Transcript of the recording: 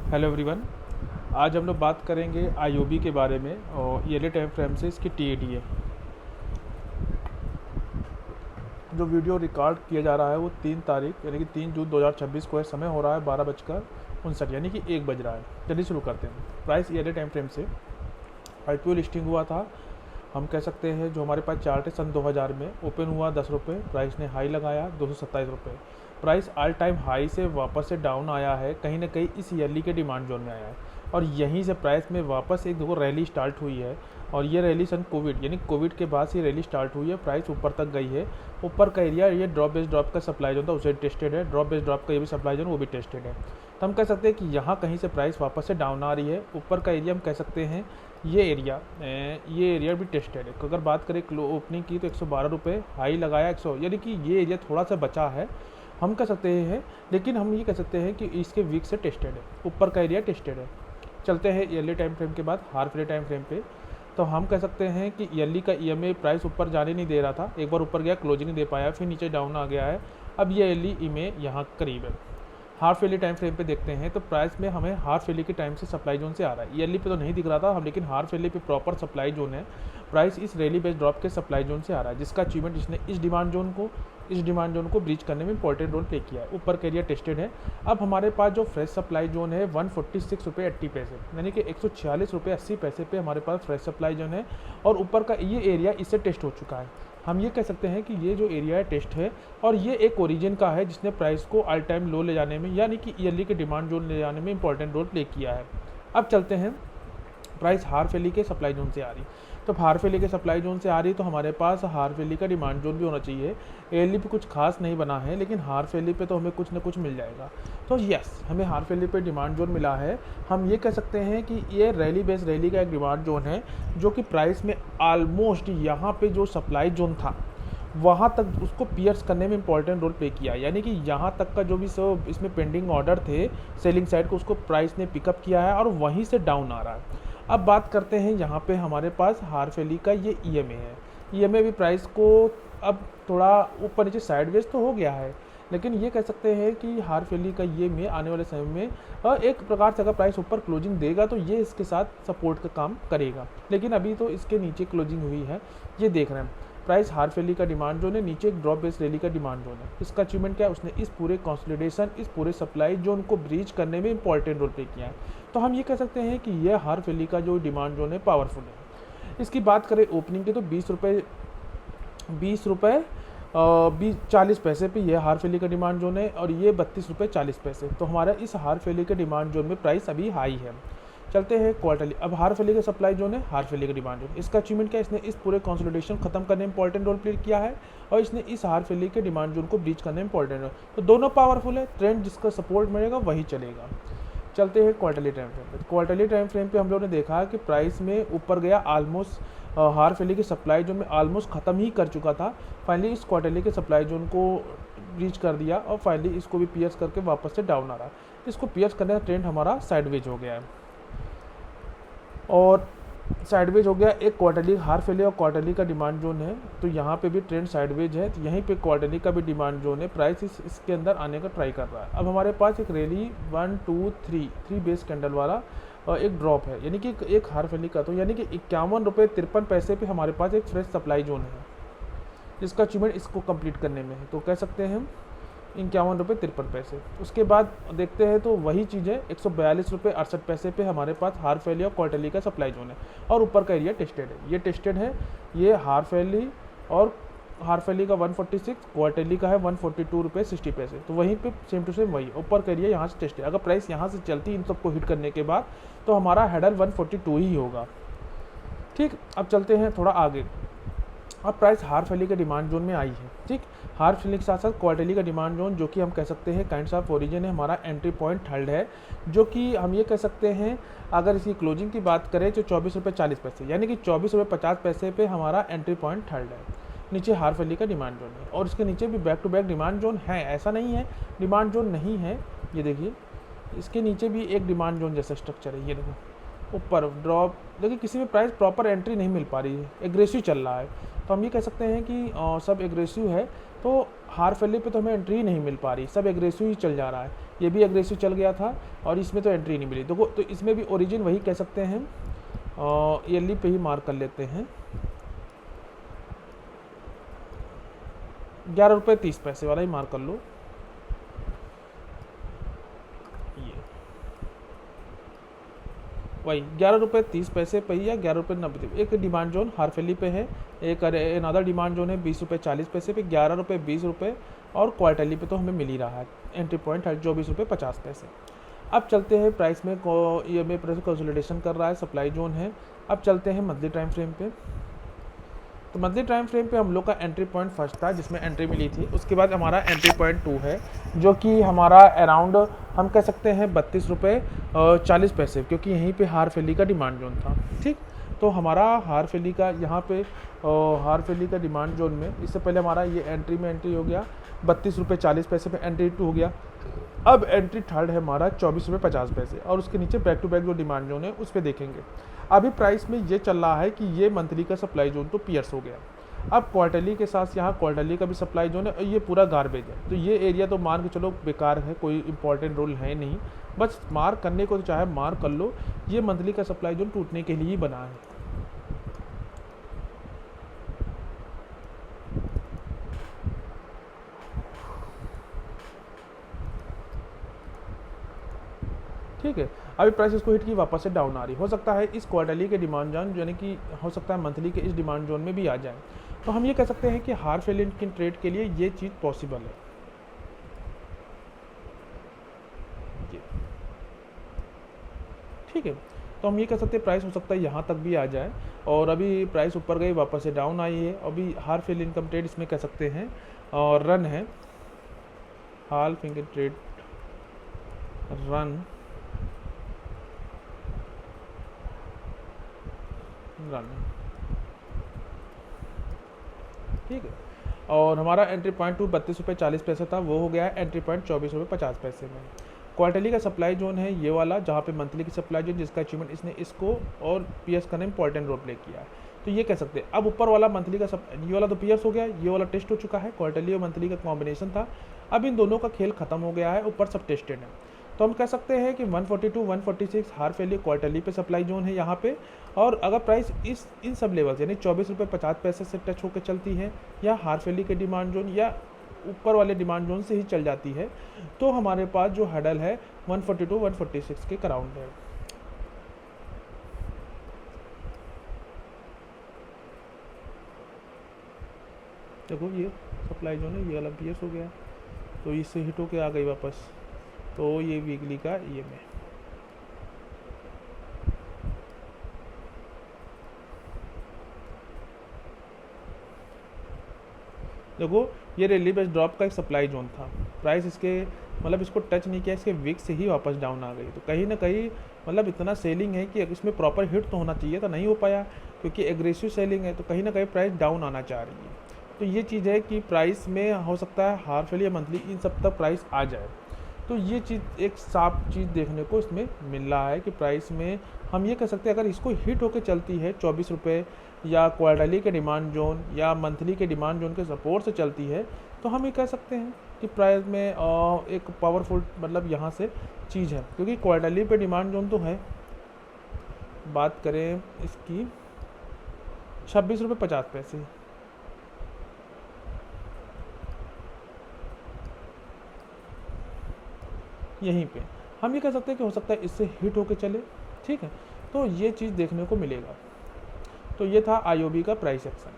Hello everyone. आज हम लोग बात करेंगे आईओबी के बारे में और ईयरली टाइम फ्रेम से इसकी टीएडीए। जो वीडियो रिकॉर्ड किया जा रहा है वो 3 तारीख यानी कि 3 जून 2026 को है। समय हो रहा है 12:59 यानी कि 1 बज रहा है। चलिए शुरू करते हैं। प्राइस ईयरली टाइम फ्रेम से आईपीओ लिस्टिंग हुआ था, हम कह सकते हैं जो हमारे पास चार्ट है सन 2000 में ओपन हुआ 10 रुपये, प्राइस ने हाई लगाया 227 रुपये। प्राइस ऑल टाइम हाई से वापस से डाउन आया है, कहीं ना कहीं इस ईयरली के डिमांड जोन में आया है और यहीं से प्राइस में वापस एक दो रैली स्टार्ट हुई है। और ये रैली सन कोविड यानी कोविड के बाद से रैली स्टार्ट हुई है। प्राइस ऊपर तक गई है। ऊपर का एरिया ये ड्रॉप बेस ड्रॉप का सप्लाई जोन था उसे टेस्टेड है, ड्रॉप बेस ड्रॉप का ये भी सप्लाई जोन वो भी टेस्टेड है। तो हम कह सकते हैं कि यहाँ कहीं से प्राइस वापस से डाउन आ रही है। ऊपर का एरिया हम कह सकते हैं ये एरिया भी टेस्टेड है। अगर बात करें ओपनिंग की तो 112 रुपये हाई लगाया 100, यानी कि ये एरिया थोड़ा सा बचा है हम कह सकते हैं, लेकिन हम ये कह सकते हैं कि इसके वीक से टेस्टेड है, ऊपर का एरिया टेस्टेड है। चलते हैं ईयरली टाइम फ्रेम के बाद हाफ ईयरली टाइम फ्रेम पे। तो हम कह सकते हैं कि ईयरली का ईएमए प्राइस ऊपर जाने नहीं दे रहा था, एक बार ऊपर गया क्लोजिंग नहीं दे पाया, फिर नीचे डाउन आ गया है। अब ये ईयरली ईएमए यहाँ करीब है। हाफ ईयरली टाइम फ्रेम पे देखते हैं तो प्राइस में हमें हाफ ईयरली के टाइम से सप्लाई जोन से आ रहा है। ईयरली पे तो नहीं दिख रहा था हम, लेकिन हाफ ईयरली पे प्रॉपर सप्लाई जोन है। प्राइस इस रैली बेस्ड ड्रॉप के सप्लाई जोन से आ रहा है, जिसका अचीवमेंट इसने इस डिमांड जोन को ब्रीच करने में इंपॉर्टेंट रोल प्ले किया है। ऊपर का एरिया टेस्टेड है। अब हमारे पास जो फ्रेश सप्लाई जोन है 146 रुपये 80 पैसे यानी कि 146 रुपये 80 पैसे पे हमारे पास फ्रेश सप्लाई जोन है और ऊपर का ये एरिया इससे टेस्ट हो चुका है। हम ये कह सकते हैं कि ये जो एरिया है टेस्ट है और ये एक ओरिजिन का है जिसने प्राइस को ऑल टाइम लो ले जाने में यानी कि ईयरली के डिमांड जोन ले जाने में इंपॉर्टेंट रोल प्ले किया है। अब चलते हैं, प्राइस हार वैली के सप्लाई जोन से आ रही, तो हार वैली के सप्लाई जोन से आ रही तो हमारे पास हार वैली का डिमांड जोन भी होना चाहिए। एयरली पे कुछ खास नहीं बना है, लेकिन हार वैली पे तो हमें कुछ ना कुछ मिल जाएगा। तो यस, हमें हार वैली पे डिमांड जोन मिला है। हम ये कह सकते हैं कि ये रैली बेस रैली का एक डिमांड जोन है जो कि प्राइस में ऑलमोस्ट यहाँ पे जो सप्लाई जोन था वहाँ तक उसको पियर्स करने में इंपॉर्टेंट रोल प्ले किया, यानी कि यहाँ तक का जो भी सब इसमें पेंडिंग ऑर्डर थे सेलिंग साइड को उसको प्राइस ने पिकअप किया है और वहीं से डाउन आ रहा है। अब बात करते हैं यहाँ पे हमारे पास हार वैली का ये ईएमए है। ईएमए भी प्राइस को अब थोड़ा ऊपर नीचे साइडवेज तो हो गया है, लेकिन ये कह सकते हैं कि हार वैली का ये में आने वाले समय में एक प्रकार से अगर प्राइस ऊपर क्लोजिंग देगा तो ये इसके साथ सपोर्ट का काम करेगा, लेकिन अभी तो इसके नीचे क्लोजिंग हुई है। ये देख रहे हैं प्राइस हार वैली का डिमांड जोन है, नीचे एक ड्रॉप बेस रैली का डिमांड जोन है। इसका अचीवमेंट क्या है, उसने इस पूरे कंसोलिडेशन इस पूरे सप्लाई जोन को ब्रीच करने में इंपॉर्टेंट रोल प्ले किया है। तो हम ये कह सकते हैं कि यह हार वैली का जो डिमांड जोन है पावरफुल है। इसकी बात करें ओपनिंग की तो 40 पैसे पे ये हार वैली का डिमांड जोन है और ये 32 रुपये 40 पैसे। तो हमारा इस हार वैली के डिमांड जोन में प्राइस अभी हाई है। चलते हैं क्वार्टरली। अब हार वैली का सप्लाई जोन है, हार वैली का डिमांड जोन। इसका अचीवमेंट क्या है, इसने इस पूरे कंसोलिडेशन खत्म करने में इंपॉर्टेंट रोल प्ले किया है और इसने इस हार वैली के डिमांड जोन को ब्रीच करने में इंपॉर्टेंट रोल, तो दोनों पावरफुल है। ट्रेंड जिसका सपोर्ट मिलेगा वही चलेगा। चलते हैं क्वार्टरली टाइम फ्रेम पे। क्वार्टरली टाइम फ्रेम पे हम लोगों ने देखा कि प्राइस में ऊपर गया ऑलमोस्ट हार वैली की सप्लाई जोन में ऑलमोस्ट ख़त्म ही कर चुका था। फाइनली इस क्वार्टरली के सप्लाई जोन को रीच कर दिया और फाइनली इसको भी पियर्स करके वापस से डाउन आ रहा है। इसको पियर्स करने का ट्रेंड हमारा साइडवेज हो गया है और साइडवेज हो गया। एक क्वार्टरली हार वैली और क्वार्टरली का डिमांड जोन है, तो यहाँ पे भी ट्रेंड साइडवेज है, तो यहीं पे क्वार्टरली का भी डिमांड जोन है। प्राइस इसके अंदर आने का ट्राई कर रहा है। अब हमारे पास एक रैली 1 2 3 बेस कैंडल वाला एक ड्रॉप है, यानी कि एक हार वैली का, तो यानी कि 51 रुपये 53 पैसे पे हमारे पास एक फ्रेश सप्लाई जोन है जिसका अचीवमेंट इसको कंप्लीट करने में है। तो कह सकते हैं हम 51 रुपये 53 पैसे। उसके बाद देखते हैं तो वही चीज़ है, 142 रुपये 68 पैसे पे हमारे पास हार वैली और क्वार्टरली का सप्लाई जोन है और ऊपर का एरिया टेस्टेड है। ये टेस्टेड है, ये हार वैली और हार वैली का 146, क्वार्टरली का है 142 रुपये 60 पैसे। तो वहीं पे सेम टू सेम वही ऊपर का एरिया यहाँ से टेस्ट है। अगर प्राइस यहाँ से चलती इन सबको हिट करने के बाद तो हमारा हेडर 142 ही होगा। ठीक, अब चलते हैं थोड़ा आगे। अब प्राइस हार वैली के डिमांड जोन में आई है। ठीक, हार वैली के साथ साथ क्वार्टरली का डिमांड जोन जो कि हम कह सकते हैं काइंड्स ऑफ ओरिजिन है, हमारा एंट्री पॉइंट थर्ड है, जो कि हम ये कह सकते हैं अगर इसकी क्लोजिंग की बात करें तो 24 रुपये 40 पैसे, यानी कि 24 रुपये 50 पैसे पे हमारा एंट्री पॉइंट थर्ड है। नीचे हार वैली का डिमांड जोन है और इसके नीचे भी back to back demand zone है, ऐसा नहीं है डिमांड जोन नहीं है। ये देखिए इसके नीचे भी एक डिमांड जोन जैसा स्ट्रक्चर है। ये देखो ऊपर ड्रॉप, देखिए किसी में प्राइस प्रॉपर एंट्री नहीं मिल पा रही है, एग्रेसिव चल रहा है। तो हम ये कह सकते हैं कि सब एग्रेसिव है, तो हार वैली पे तो हमें एंट्री नहीं मिल पा रही, सब एग्रेसिव ही चल जा रहा है। ये भी एग्रेसिव चल गया था और इसमें तो एंट्री नहीं मिली। देखो तो इसमें भी ओरिजिन वही कह सकते हैं, ईयरली पे ही मार्क कर लेते हैं, 11 रुपये 30 पैसे वाला ही मार्क कर लो। ये वही 11 रुपये 30 पैसे पे ही या 11 रुपये 90। एक डिमांड जोन हारफेली पे है, एक अनदर डिमांड जोन है 20 रुपये 40 पैसे पे, 11 रुपये 20 रुपये, और क्वार्टरली पे तो हमें मिल ही रहा है। एंट्री पॉइंट है 24 रुपये 50 पैसे। अब चलते हैं प्राइस में, ये में प्राइस कंसोलिडेशन कर रहा है, सप्लाई जोन है। अब चलते हैं मंथली टाइम फ्रेम पे। तो मंथली टाइम फ्रेम पे हम लोग का एंट्री पॉइंट फर्स्ट था जिसमें एंट्री मिली थी। उसके बाद हमारा एंट्री पॉइंट 2 है जो कि हमारा अराउंड हम कह सकते हैं 32 रुपये 40 पैसे, क्योंकि यहीं पे हारफेली का डिमांड जोन था। ठीक, तो हमारा हारफेली का यहाँ पे हारफेली का डिमांड जोन में इससे पहले हमारा ये एंट्री में एंट्री हो गया 32 रुपये 40 पैसे पे, एंट्री 2 हो गया। अब एंट्री थर्ड है हमारा 24 रुपये 50 पैसे, और उसके नीचे बैक टू बैक जो डिमांड जोन है उस पर देखेंगे। अभी प्राइस में ये चल रहा है कि ये मंथली का सप्लाई जोन तो पियर्स हो गया। अब क्वार्टरली के साथ यहाँ क्वार्टरली का भी सप्लाई जोन है, और ये पूरा गार्बेज है। तो ये एरिया तो मान के चलो बेकार है, कोई इंपॉर्टेंट रोल है नहीं, बस मार्क करने को तो चाहे मार्क कर लो। ये मंथली का सप्लाई जोन टूटने के लिए ही बना है। ठीक है, अभी प्राइस इसको हिट की वापस से डाउन आ रही, हो सकता है इस क्वार्टरली के डिमांड जोन यानी कि हो सकता है मंथली के इस डिमांड जोन में भी आ जाए। तो हम ये कह सकते हैं कि हारफेली के ट्रेड के लिए ये चीज़ पॉसिबल है। ठीक है, तो हम ये कह सकते हैं प्राइस हो सकता है यहाँ तक भी आ जाए, और अभी प्राइस ऊपर गई वापस से डाउन आई है। अभी हारफेली इनकम ट्रेड इसमें कह सकते हैं और रन है, हाल फिंगर ट्रेड रन ठीक है। और हमारा एंट्री पॉइंट 32 रुपये 40 पैसे था, वो हो गया है एंट्री पॉइंट 24 रुपये 50 पैसे में। क्वार्टरली का सप्लाई जोन है ये वाला, जहाँ पे मंथली की सप्लाई जोन जिसका अचीवमेंट इसने इसको और पीएस का इंपॉर्टेंट रोल प्ले किया है। तो ये कह सकते हैं अब ऊपर वाला मंथली का ये वाला तो पीएस हो गया, ये वाला टेस्ट हो चुका है, क्वार्टरली और मंथली का कॉम्बिनेशन था। अब इन दोनों का खेल खत्म हो गया है, ऊपर सब टेस्टेड है। तो हम कह सकते हैं कि 142 146 हारफेली क्वार्टरली पे सप्लाई जोन है यहाँ पे। और अगर प्राइस इन सब लेवल्स यानी 24 रुपये 50 पैसे से टच होकर चलती है, या हारफेली के डिमांड जोन या ऊपर वाले डिमांड जोन से ही चल जाती है, तो हमारे पास जो हडल है 142 146 के अराउंड है। देखो ये सप्लाई जोन है, ये वाला पीएस हो गया, तो इससे हिट होके आ गई वापस। तो ये वीकली का ये में देखो ये रैली बेस ड्रॉप का एक सप्लाई जोन था। प्राइस इसके मतलब इसको टच नहीं किया, इसके वीक से ही वापस डाउन आ गई। तो कहीं ना कहीं मतलब इतना सेलिंग है कि इसमें प्रॉपर हिट तो होना चाहिए था, नहीं हो पाया क्योंकि एग्रेसिव सेलिंग है। तो कहीं ना कहीं प्राइस डाउन आना चाह रही है। तो ये चीज़ है कि प्राइस में हो सकता है हारफेली या मंथली इन सब तक प्राइस आ जाए। तो ये चीज़ एक साफ चीज़ देखने को इसमें मिल रहा है कि प्राइस में हम ये कह सकते हैं अगर इसको हिट होकर चलती है 24 रुपये या क्वार्टरली के डिमांड जोन या मंथली के डिमांड जोन के सपोर्ट से चलती है, तो हम ये कह सकते हैं कि प्राइस में एक पावरफुल मतलब यहाँ से चीज़ है। क्योंकि क्वार्टरली पे डिमांड जोन तो है, बात करें इसकी 26 रुपये 50 पैसे, यहीं पे हम ये कह सकते हैं कि हो सकता है इससे हिट होके चले। ठीक है, तो ये चीज़ देखने को मिलेगा। तो ये था आईओबी का प्राइस एक्शन।